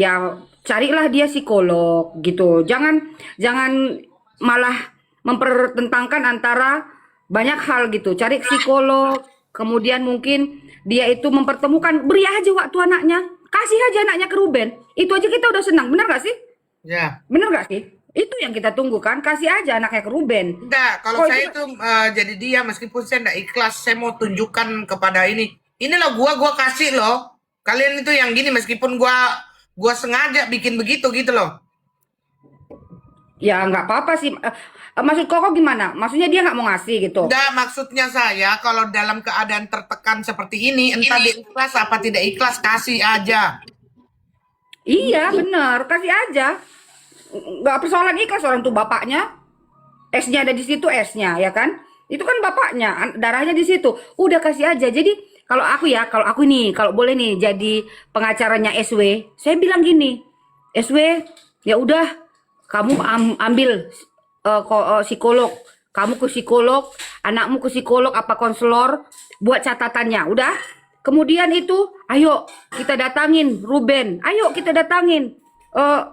ya carilah dia psikolog gitu. Jangan jangan malah mempertentangkan antara banyak hal gitu. Cari psikolog, kemudian mungkin dia itu mempertemukan, beri aja waktu anaknya. Kasih aja anaknya ke Ruben. Itu aja kita udah senang. Benar gak sih? Ya. Bener gak sih? Itu yang kita tunggu kan. Kasih aja anaknya ke Ruben. Enggak, kalau Kok itu saya itu jadi dia meskipun saya enggak ikhlas, saya mau tunjukkan kepada ini. Inilah gua kasih loh. Kalian itu yang gini meskipun gua sengaja bikin begitu gitu loh. ya nggak apa-apa sih. Maksud kok gimana? Maksudnya dia nggak mau ngasih gitu. Enggak, maksudnya saya kalau dalam keadaan tertekan seperti ini, entah dia ikhlas apa tidak ikhlas, kasih aja. Iya bener, kasih aja. Nggak persoalan ikhlas, orang tuh bapaknya. S-nya ada di situ, S-nya ya kan? Itu kan bapaknya, darahnya di situ. Udah kasih aja. Jadi kalau aku ya, kalau aku nih, kalau boleh nih jadi pengacaranya SW, saya bilang gini, SW, ya udah kamu ambil psikolog, kamu ke psikolog, anakmu ke psikolog apa konselor, buat catatannya, udah. Kemudian itu, ayo kita datangin Ruben, ayo kita datangin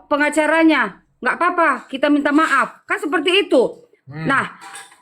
pengacaranya, nggak apa-apa, kita minta maaf, kan seperti itu. Nah,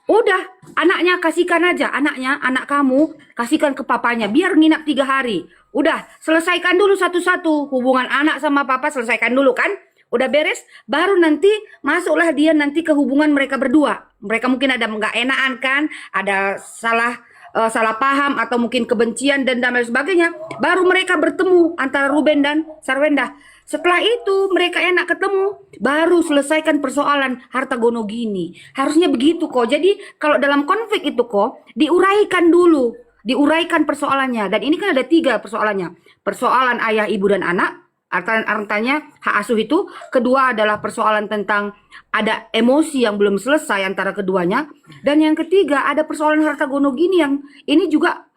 udah, anaknya kasihkan aja, anak kamu kasihkan ke papanya, biar nginap 3 hari. Udah, selesaikan dulu satu-satu hubungan anak sama papa, selesaikan dulu kan? Udah beres, baru nanti masuklah dia nanti ke hubungan mereka berdua. Mereka mungkin ada nggak enakan kan, ada salah paham atau mungkin kebencian dan lain sebagainya. Baru mereka bertemu antara Ruben dan Sarwenda. Setelah itu mereka enak ketemu, baru selesaikan persoalan harta gono gini. Harusnya begitu kok. Jadi kalau dalam konflik itu kok diuraikan dulu, diuraikan persoalannya. Dan ini kan ada 3 persoalannya. Persoalan ayah, ibu dan anak. Artinya hak asuh itu. Kedua adalah persoalan tentang ada emosi yang belum selesai antara keduanya. Dan yang ketiga ada persoalan harta gono gini yang ini juga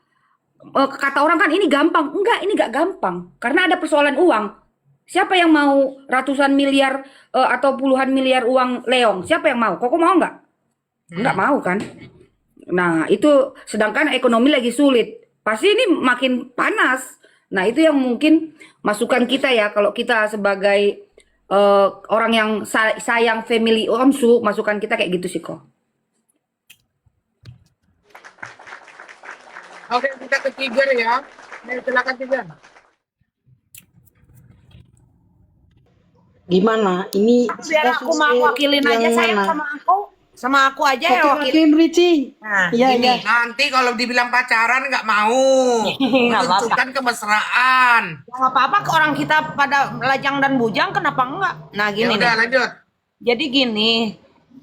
kata orang kan ini gampang. Enggak, ini enggak gampang. Karena ada persoalan uang. Siapa yang mau ratusan miliar atau puluhan miliar uang leong? Siapa yang mau? Koko mau nggak? Nggak mau kan? Nah, itu sedangkan ekonomi lagi sulit. Pasti ini makin panas. Nah, itu yang mungkin masukan kita ya. Kalau kita sebagai orang yang sayang family onsu, masukan kita kayak gitu sih kok. Oke, kita ke Tiger ya. Silakan Tiger. Gimana? Ini Biar aku mau wakilin aja, sayang sama aku aja ya wakil. Wakilin Ricci. Nah, Iya, gini. iya. Nanti kalau dibilang pacaran nggak mau. Nggak apa-apa. Tunjukkan kemesraan. Nggak apa-apa ke orang kita pada lajang dan bujang, kenapa enggak? Nah Ya gini udah nih. lanjut. Jadi gini,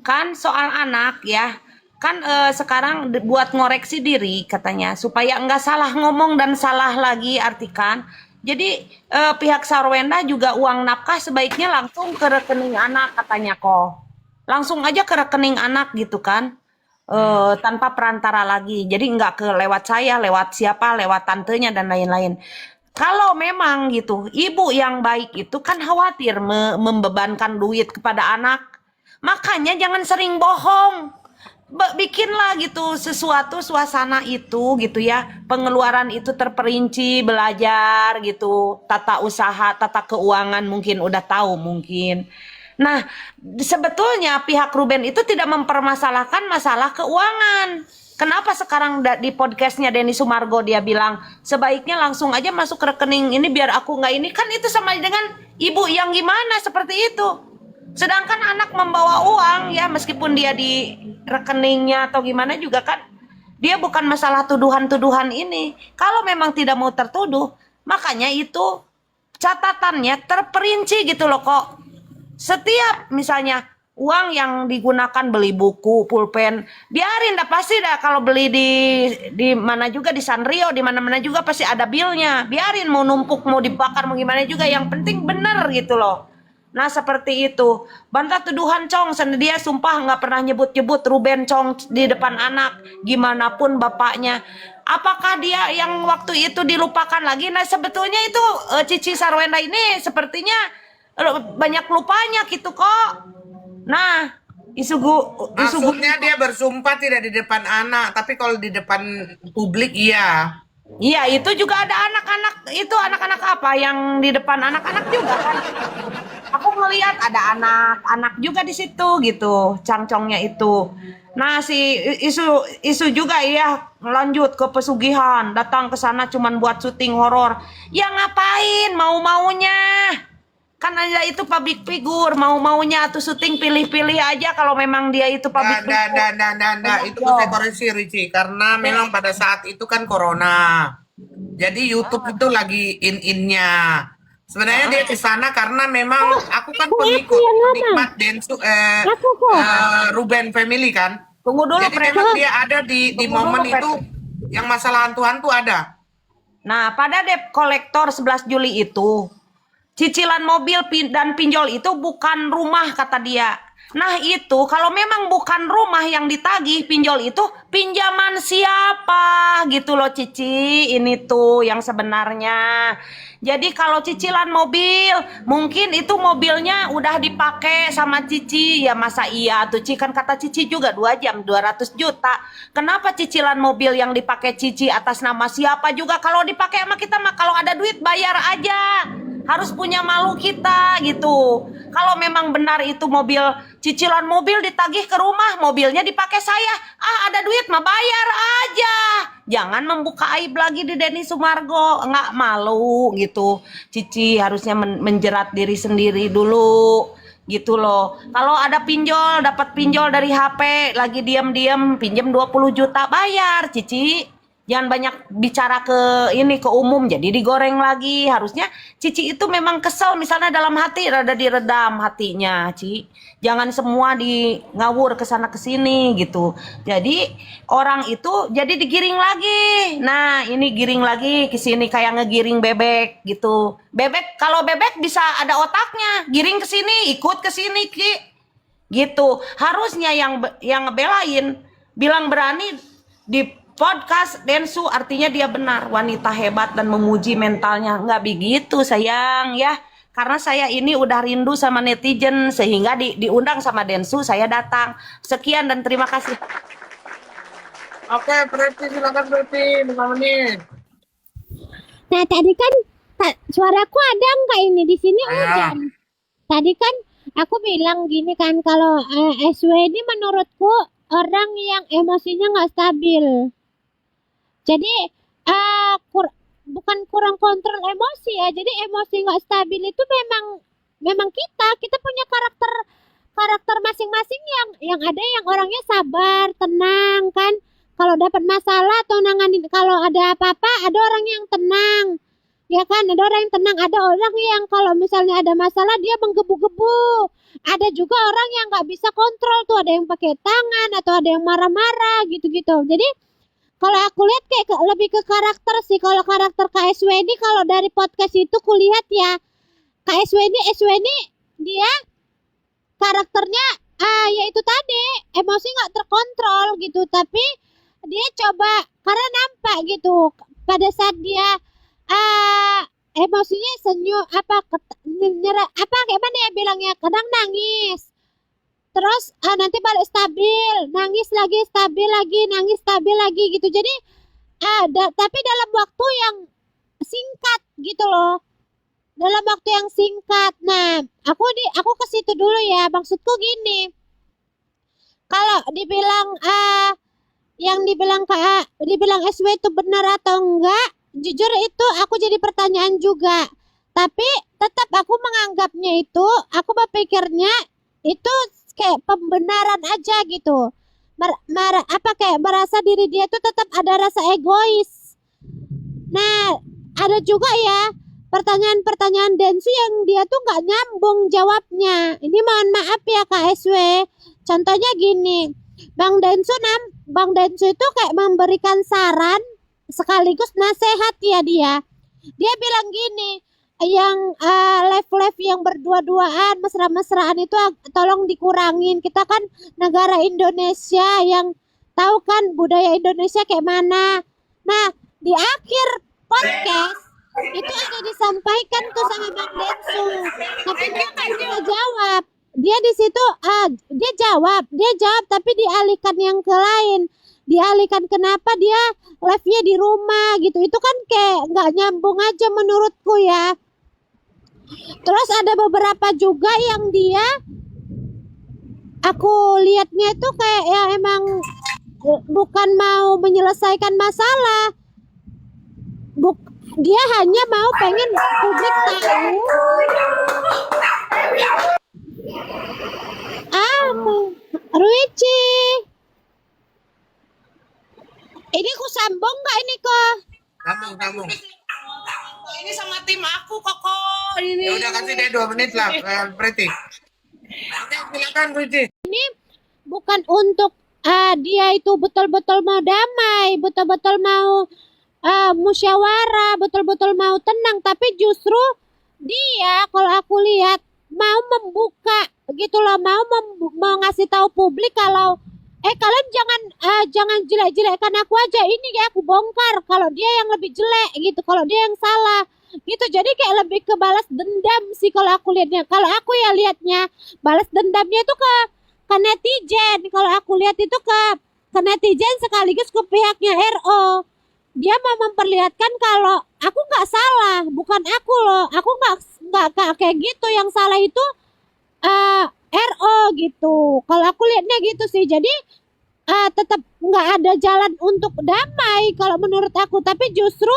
kan soal anak ya, kan sekarang buat ngoreksi diri katanya supaya enggak salah ngomong dan salah lagi artikan. Jadi pihak Sarwenda juga uang nafkah sebaiknya langsung ke rekening anak katanya kok. Langsung aja ke rekening anak gitu kan. Tanpa perantara lagi. Jadi enggak ke lewat saya, lewat siapa, lewat tantenya dan lain-lain. Kalau memang gitu, ibu yang baik itu kan khawatir membebankan duit kepada anak. Makanya jangan sering bohong. Bikinlah gitu sesuatu suasana itu gitu ya. Pengeluaran itu terperinci, belajar gitu. Tata usaha, tata keuangan mungkin udah tahu mungkin. Nah, sebetulnya pihak Ruben itu tidak mempermasalahkan masalah keuangan. Kenapa sekarang di podcastnya Denny Sumargo dia bilang sebaiknya langsung aja masuk ke rekening ini biar aku nggak ini, kan itu sama dengan ibu yang gimana seperti itu. Sedangkan anak membawa uang ya meskipun dia di rekeningnya atau gimana juga kan dia bukan masalah tuduhan-tuduhan ini. Kalau memang tidak mau tertuduh, makanya itu catatannya terperinci gitu loh kok. Setiap misalnya uang yang digunakan beli buku, pulpen, biarin dah pasti dah kalau beli di mana juga di Sanrio, di mana-mana juga pasti ada bilnya. Biarin mau numpuk, mau dibakar, mau gimana juga yang penting bener gitu loh. Nah seperti itu. Bantah tuduhan Cong, dia sumpah nggak pernah nyebut-nyebut Ruben Cong di depan anak, gimana pun bapaknya. Apakah dia yang waktu itu dilupakan lagi? Nah sebetulnya itu Cici Sarwenda ini sepertinya banyak lupanya gitu kok. Nah, Maksudnya dia bersumpah tidak di depan anak, tapi kalau di depan publik iya. Iya, itu juga ada anak-anak, itu anak-anak apa yang di depan anak-anak juga kan. Aku ngelihat ada anak-anak juga di situ gitu, cangcongnya itu. Nah, si isu isu juga ya lanjut ke pesugihan, datang ke sana cuman buat syuting horor. Ya ngapain mau-maunya? Kan aja itu public figure, mau-maunya tuh syuting pilih-pilih aja kalau memang dia itu public figure. Nah, itu saya koreksi Ricci karena memang pada saat itu kan corona. Jadi YouTube itu lagi in-innya. Sebenarnya dia ke sana karena memang aku kan penikmat Densu Ruben Family kan. Tunggu dulu, Jadi memang dia ada di Tunggu momen dulu, itu yang masalah hantu-hantu ada. Nah, pada debt kolektor 11 Juli itu, cicilan mobil dan pinjol itu bukan rumah kata dia. Nah itu kalau memang bukan rumah yang ditagih pinjol itu pinjaman siapa gitu loh Cici, ini tuh yang sebenarnya. Jadi kalau cicilan mobil mungkin itu mobilnya udah dipakai sama Cici, ya masa iya tuh Cici, kan kata Cici juga 2 jam 200 juta. Kenapa cicilan mobil yang dipakai Cici atas nama siapa juga, kalau dipakai sama kita mah kalau ada duit bayar aja. Harus punya malu kita gitu. Kalau memang benar itu mobil, cicilan mobil ditagih ke rumah, mobilnya dipakai saya, ada duit mah bayar aja. Jangan membuka aib lagi di Denny Sumargo, nggak malu gitu. Cici harusnya menjerat diri sendiri dulu gitu loh. Kalau ada pinjol, dapat pinjol dari HP, lagi diam-diam pinjam 20 juta bayar Cici. Jangan banyak bicara ke ini, ke umum, jadi digoreng lagi. Harusnya Cici itu memang kesel, misalnya dalam hati rada diredam hatinya, Ci. Jangan semua di ngawur ke sana ke sini gitu. Jadi orang itu jadi digiring lagi. Nah, ini giring lagi ke sini kayak ngegiring bebek gitu. Bebek, kalau bebek bisa ada otaknya, giring ke sini, ikut ke sini, Ki. Gitu. Harusnya yang ngebelain bilang berani di podcast Densu, artinya dia benar wanita hebat dan memuji mentalnya. Nggak begitu sayang ya, karena saya ini udah rindu sama netizen sehingga diundang sama Densu, saya datang. Sekian dan terima kasih. Oke, Preti silakan Preti 5 menit. Nah tadi kan suaraku ada nggak ini di sini hujan. Tadi kan aku bilang gini kan kalau SW ini menurutku orang yang emosinya nggak stabil. Jadi bukan kurang kontrol emosi ya. Jadi emosi nggak stabil itu memang kita punya karakter masing-masing yang ada yang orangnya sabar, tenang kan. Kalau dapat masalah atau nanganin, kalau ada apa-apa ada orang yang tenang. Ya kan, ada orang yang tenang, ada orang yang kalau misalnya ada masalah dia menggebu-gebu. Ada juga orang yang nggak bisa kontrol tuh, ada yang pakai tangan atau ada yang marah-marah gitu-gitu. Jadi kalau aku lihat kayak lebih ke karakter sih. Kalau karakter KSW ini kalau dari podcast itu kulihat ya, KSW ini dia karakternya ya itu tadi emosi nggak terkontrol gitu, tapi dia coba karena nampak gitu pada saat dia emosinya senyum nyerah kayak mana ya bilangnya, kadang nangis terus nanti balik stabil, nangis lagi, stabil lagi, nangis stabil lagi gitu. Jadi tapi dalam waktu yang singkat gitu loh, dalam waktu yang singkat. Nah aku ke situ dulu ya, maksudku gini, kalau dibilang yang dibilang SW itu benar atau enggak, jujur itu aku jadi pertanyaan juga. Tapi tetap aku menganggapnya itu, aku berpikirnya itu kayak pembenaran aja gitu. Kayak merasa diri dia tuh tetap ada rasa egois. Nah, ada juga ya pertanyaan-pertanyaan Densu yang dia tuh nggak nyambung jawabnya. Ini mohon maaf ya KSW. Contohnya gini, Bang Densu itu kayak memberikan saran sekaligus nasihat ya dia. Dia bilang gini, yang live yang berdua-duaan, mesra-mesraan itu tolong dikurangin. Kita kan negara Indonesia yang tahu kan budaya Indonesia kayak mana. Nah, di akhir podcast itu ada disampaikan tuh sama Bang Densu, tapi dia nggak bisa jawab. Dia di situ dia jawab tapi dialihkan yang ke lain. dialihkan kenapa dia live-nya di rumah gitu. Itu kan kayak nggak nyambung aja menurutku ya. Terus ada beberapa juga yang dia aku lihatnya itu kayak ya emang bukan mau menyelesaikan masalah. Dia hanya mau pengen publik tahu Ruici. Ini ku sambung nggak ini kok? Sambung. Ini sama tim aku Koko. Ini. Ya udah kasih deh 2 menit lah, Preti. Oke, silakan Ruci. Bukan untuk dia itu betul-betul mau damai, betul-betul mau musyawarah, betul-betul mau tenang, tapi justru dia kalau aku lihat mau membuka gitu loh, mau ngasih tahu publik kalau kalian jangan jelek-jelekkan aku aja, ini ya aku bongkar kalau dia yang lebih jelek gitu, kalau dia yang salah gitu. Jadi kayak lebih ke balas dendam sih kalau aku lihatnya. Kalau aku ya lihatnya balas dendamnya itu ke netizen. Kalau aku lihat itu ke netizen sekaligus ke pihaknya RO. Dia mau memperlihatkan kalau aku nggak salah, bukan aku loh, aku nggak kayak gitu, yang salah itu RO gitu. Kalau aku lihatnya gitu sih. Jadi tetap nggak ada jalan untuk damai kalau menurut aku, tapi justru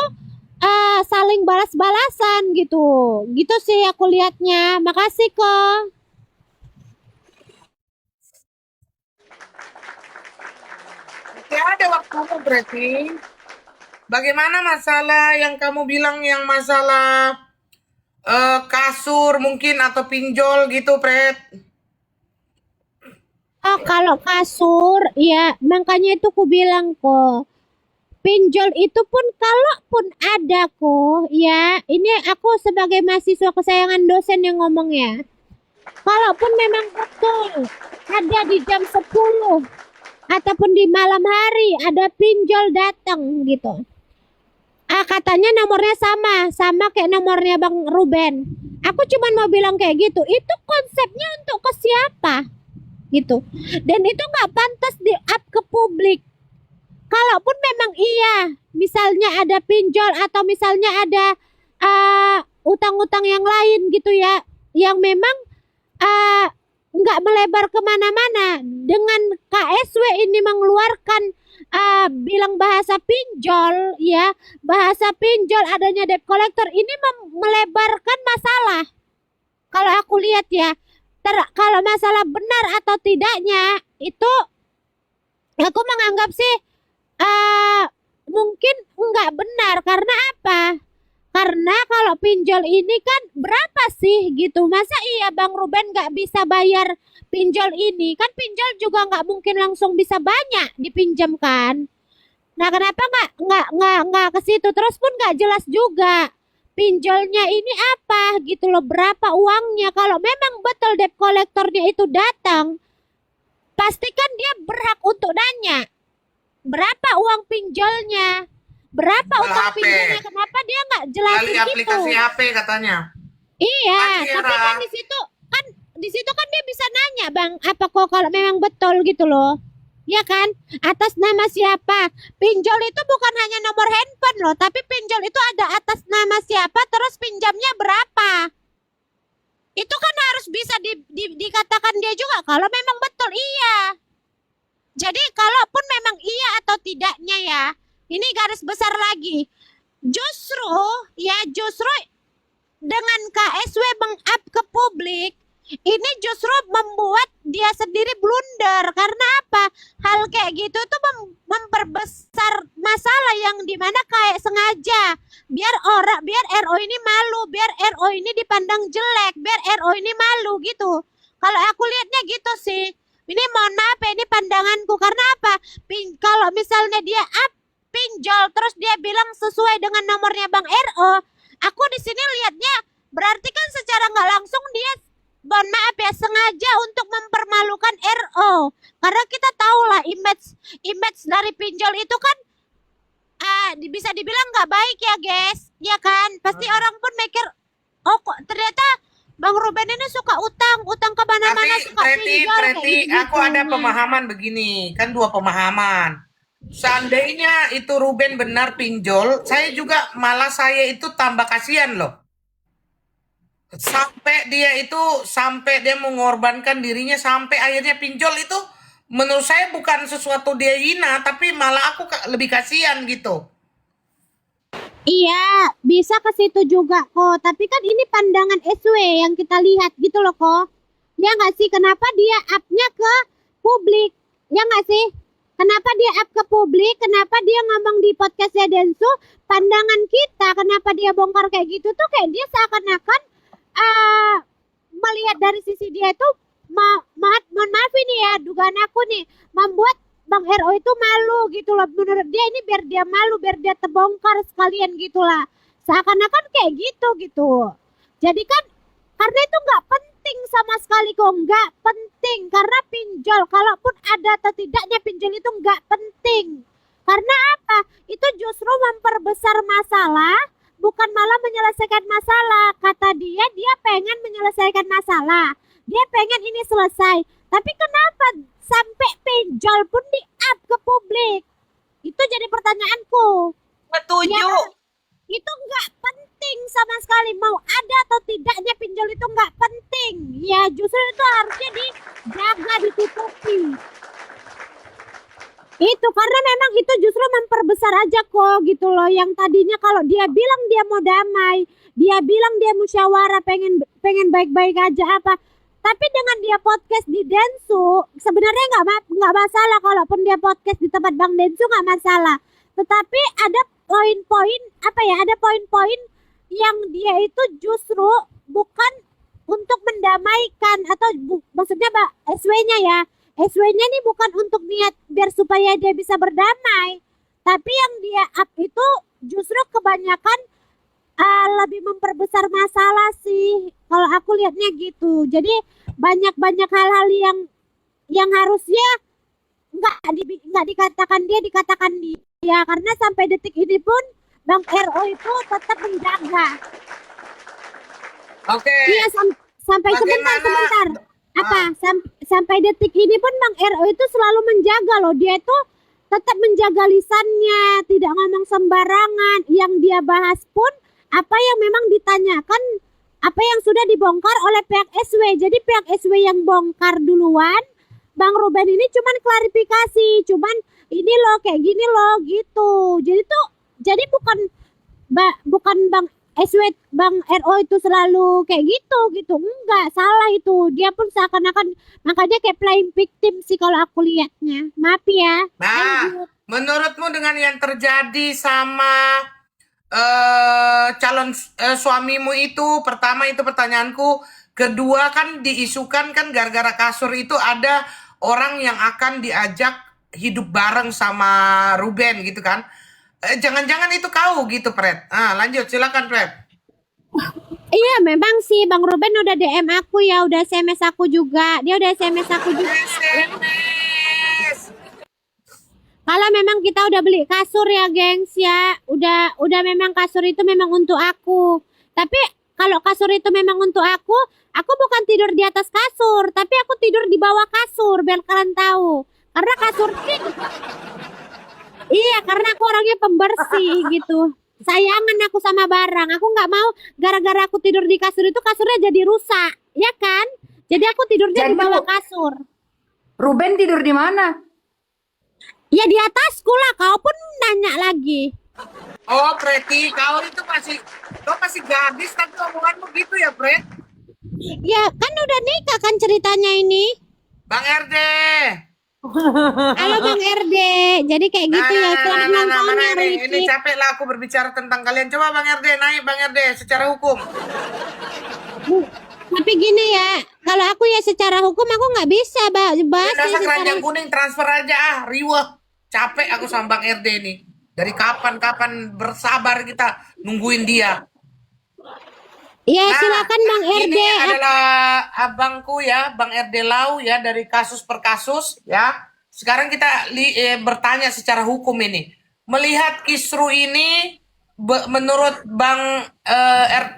saling balas-balasan gitu. Gitu sih aku lihatnya. Makasih kok. Ya ada waktumu berarti. Bagaimana masalah yang kamu bilang yang masalah kasur mungkin atau pinjol gitu, Pret? Oh, kalau kasur, ya makanya itu ku bilang kok. Pinjol itu pun kalaupun ada kok, ya ini aku sebagai mahasiswa kesayangan dosen yang ngomong ya. Kalaupun memang betul ada di jam 10 ataupun di malam hari ada pinjol datang gitu. Katanya nomornya sama kayak nomornya Bang Ruben. Aku cuma mau bilang kayak gitu. Itu konsepnya untuk ke siapa? Gitu. Dan itu nggak pantas di up ke publik. Kalaupun memang iya, misalnya ada pinjol atau misalnya ada utang-utang yang lain gitu ya, yang memang nggak melebar kemana-mana. Dengan KSW ini mengeluarkan bilang bahasa pinjol ya, bahasa pinjol adanya debt collector ini melebarkan masalah. Kalau aku lihat ya, kalau masalah benar atau tidaknya itu aku menganggap sih mungkin nggak benar. Karena apa? Karena kalau pinjol ini kan berapa sih gitu? Masa iya Bang Ruben nggak bisa bayar pinjol ini? Kan pinjol juga nggak mungkin langsung bisa banyak dipinjamkan. Nah, kenapa nggak ke situ? Terus pun nggak jelas juga pinjolnya ini apa gitu loh, berapa uangnya. Kalau memang betul debt kolektornya itu datang, pastikan dia berhak untuk nanya berapa uang pinjolnya, berapa Jual utang HP. pinjolnya, kenapa dia nggak jelasin Melalui gitu. aplikasi HP katanya. Iya, Pasti tapi ada. kan di situ kan dia bisa nanya, Bang, apa kok kalau memang betul gitu loh. Ya kan? Atas nama siapa? Pinjol itu bukan hanya nomor handphone loh, tapi pinjol itu ada atas nama siapa, terus pinjamnya berapa. Itu kan harus bisa dikatakan dia juga kalau memang betul iya. Jadi kalaupun memang iya atau tidaknya ya, ini garis besar lagi. Justru dengan KSW meng-up ke publik, ini justru membuat dia sendiri blunder. Karena apa? Hal kayak gitu tuh memperbesar masalah yang dimana kayak sengaja biar RO ini malu, biar RO ini dipandang jelek, biar RO ini malu gitu. Kalau aku lihatnya gitu sih. Ini mohon maaf ya, ini pandanganku. Karena apa? Kalau misalnya dia up pinjol terus dia bilang sesuai dengan nomornya Bang RO, aku di sini lihatnya berarti kan secara nggak langsung dia, mohon maaf ya, sengaja untuk mempermalukan RO. Karena kita tahu lah image dari pinjol itu kan bisa dibilang nggak baik ya guys, ya kan? Pasti orang pun mikir, oh kok ternyata Bang Ruben ini suka utang kemana-mana, Tapi suka pinjol kayak Preti, gitu. aku ada pemahaman begini, kan 2 pemahaman. Seandainya itu Ruben benar pinjol, saya juga malah saya itu tambah kasihan loh. Sampai dia mengorbankan dirinya sampai akhirnya pinjol itu menurut saya bukan sesuatu dia hina, tapi malah aku lebih kasihan gitu. Iya, bisa ke situ juga kok. Tapi kan ini pandangan SW yang kita lihat gitu loh kok. Ya nggak sih? Kenapa dia up-nya ke publik? Ya nggak sih? Kenapa dia up ke publik? Kenapa dia ngomong di podcastnya Densu? Pandangan kita, kenapa dia bongkar kayak gitu tuh kayak dia seakan-akan melihat dari sisi dia itu, mohon maaf ini ya, dugaan aku nih, membuat Bang RO itu malu gitu loh. Menurut dia ini biar dia malu, biar dia terbongkar sekalian gitulah. Seakan-akan kayak gitu. Jadi kan karena itu nggak penting sama sekali kok, nggak penting karena pinjol. Kalaupun ada atau tidaknya pinjol itu nggak penting. Karena apa? Itu justru memperbesar masalah, bukan malah menyelesaikan masalah. Kata dia pengen menyelesaikan masalah. Dia pengen ini selesai. Tapi kenapa sampai pinjol pun di-up ke publik? Itu jadi pertanyaanku. Setuju. Ya, itu nggak penting sama sekali. Mau ada atau tidaknya pinjol itu nggak penting. Ya justru itu harusnya dijaga, ditutupi. Itu karena memang itu justru memperbesar aja kok gitu loh. Yang tadinya kalau dia bilang dia mau damai, dia bilang dia musyawarah, pengen baik-baik aja apa. Tapi dengan dia podcast di Densu, sebenarnya nggak masalah. Kalaupun dia podcast di tempat Bang Densu nggak masalah. Tetapi ada poin-poin ada poin-poin yang dia itu justru bukan untuk mendamaikan atau maksudnya SW-nya ya. SW-nya nih bukan untuk niat biar supaya dia bisa berdamai. Tapi yang dia up itu justru kebanyakan lebih memperbesar masalah sih. Kalau aku lihatnya gitu. Jadi banyak hal-hal yang harusnya nggak dikatakan dia karena sampai detik ini pun Bang RO itu tetap menjaga. Oke. Iya sampai sebentar. Sampai detik ini pun Bang RO itu selalu menjaga loh. Dia itu tetap menjaga lisannya, tidak ngomong sembarangan. Yang dia bahas pun apa yang memang ditanyakan, apa yang sudah dibongkar oleh pihak SW. Jadi pihak SW yang bongkar duluan, Bang Ruben ini cuman klarifikasi, cuman ini loh kayak gini loh gitu. Jadi bukan Bang SW, Bang RO itu selalu kayak gitu. Enggak, salah itu. Dia pun seakan-akan makanya kayak playing victim sih kalau aku lihatnya. Maaf ya. Nah, menurutmu dengan yang terjadi sama calon suamimu itu, pertama itu pertanyaanku, kedua kan diisukan kan gara-gara kasur itu ada orang yang akan diajak hidup bareng sama Ruben gitu kan. Jangan-jangan itu kau gitu, Pret. Lanjut, silakan, Pret. Iya, memang sih Bang Ruben udah DM aku ya, udah SMS aku juga. Dia udah SMS aku juga. SMS. Kalau memang kita udah beli kasur ya, gengs ya. Udah memang kasur itu memang untuk aku. Tapi kalau kasur itu memang untuk aku bukan tidur di atas kasur, tapi aku tidur di bawah kasur biar kalian tahu. Karena kasur ini iya, karena aku orangnya pembersih gitu. Sayangan aku sama barang. Aku nggak mau gara-gara aku tidur di kasur itu kasurnya jadi rusak, ya kan? Jadi aku tidurnya di bawah kasur. Ruben tidur di mana? Ya di atasku lah. Kau pun nanya lagi. Oh, Preti, kau itu masih gadis tapi omonganmu gitu ya, Pret? Ya kan udah nikah kan ceritanya ini. Bang RD. Halo Bang RD. Jadi kayak gitu ya. Selamat ulang tahun ya ini Ricky. capek lah aku berbicara tentang kalian. Coba Bang RD, naik Bang RD secara hukum. Tapi gini ya, kalau aku ya secara hukum aku nggak bisa bahas Dasar secara keranjang kuning transfer aja riweh. Capek aku sama Bang RD nih. Dari kapan bersabar kita nungguin dia. ya silakan Bang RD. Ini adalah abangku ya, Bang RD Lau ya, dari kasus per kasus ya. Sekarang kita bertanya secara hukum ini. Melihat kisru ini, menurut Bang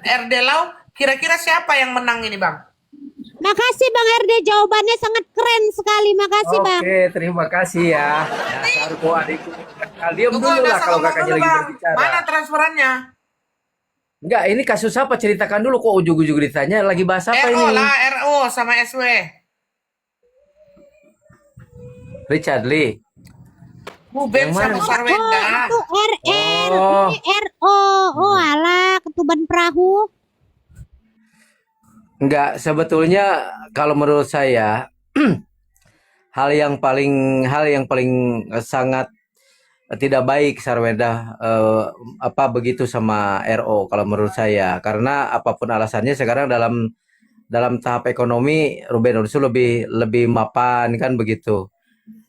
RD Lau, kira-kira siapa yang menang ini, Bang? Makasih Bang RD, jawabannya sangat keren sekali. Makasih Bang. Oke, terima kasih ya. Dasarku adikku. Nah, diam Tunggu, dulu lah Nasa kalau ngomong kakaknya dulu lagi bang. berbicara. Mana transferannya? Enggak, ini kasus apa? Ceritakan dulu kok ujung-ujung ditanya lagi bahas apa RO ini? lah, RO sama SW. Richard Lee. Ruben Yang sama mana? Sarwenda. Itu RR, Oh. ini RO. Oh alah, ketuban perahu. Enggak, sebetulnya kalau menurut saya hal yang paling sangat tidak baik Sarweda apa begitu sama RO kalau menurut saya, karena apapun alasannya sekarang dalam tahap ekonomi Ruben Onsu lebih lebih mapan kan begitu.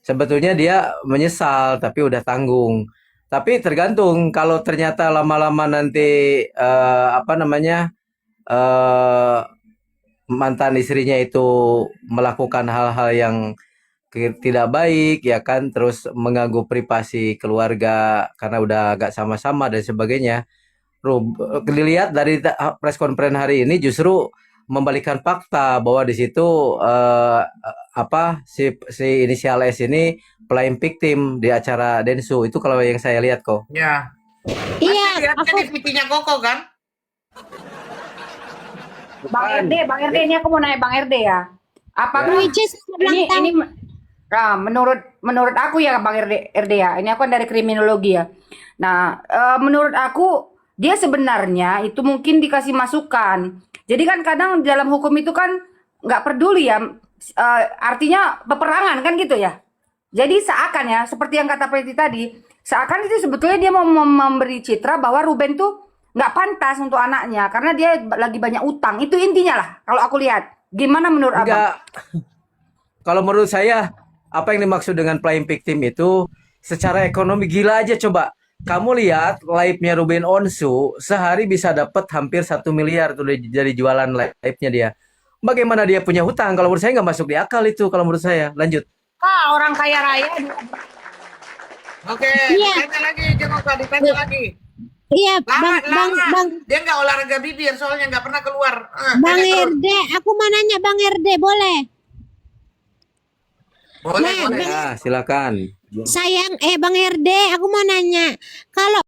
Sebetulnya dia menyesal tapi udah tanggung. Tapi tergantung kalau ternyata lama-lama nanti apa namanya eh mantan istrinya itu melakukan hal-hal yang tidak baik ya kan, terus mengganggu privasi keluarga karena udah agak sama-sama dan sebagainya. Dilihat dari press conference hari ini justru membalikan fakta bahwa di situ apa si inisial S ini playing victim di acara Densu itu kalau yang saya lihat kok. Ya. Iya, Pasti lihatnya aku di VT-nya Koko kan? Bang RD ini aku mau nanya Bang RD ya. Apakah which is ini bilang tahu. menurut aku ya Bang RD ya. Ini aku kan dari kriminologi ya. Nah, menurut aku dia sebenarnya itu mungkin dikasih masukan. Jadi kan kadang dalam hukum itu kan nggak peduli ya. Artinya peperangan kan gitu ya. Jadi seakan ya, seperti yang kata Preti tadi, seakan itu sebetulnya dia mau memberi citra bahwa Ruben tuh nggak pantas untuk anaknya karena dia lagi banyak utang. Itu intinya lah kalau aku lihat. Gimana menurut Abang? Enggak, kalau menurut saya apa yang dimaksud dengan playing victim itu secara ekonomi gila aja coba. Kamu lihat live-nya Ruben Onsu sehari bisa dapat hampir 1 miliar tuh dari jualan live-nya dia. Bagaimana dia punya hutang? Kalau menurut saya nggak masuk di akal itu kalau menurut saya. Lanjut. Orang kaya raya Oke, Iya. ditanya lagi, Jengokka, ditanya lagi. Iya, Lama, Bang lama. Dia nggak olahraga bibir, soalnya nggak pernah keluar. Bang Tanya terus. RD, aku mau nanya Bang RD, boleh? Boleh, Nah, boleh. Ya, silakan. Sayang, Bang RD, aku mau nanya. Kalau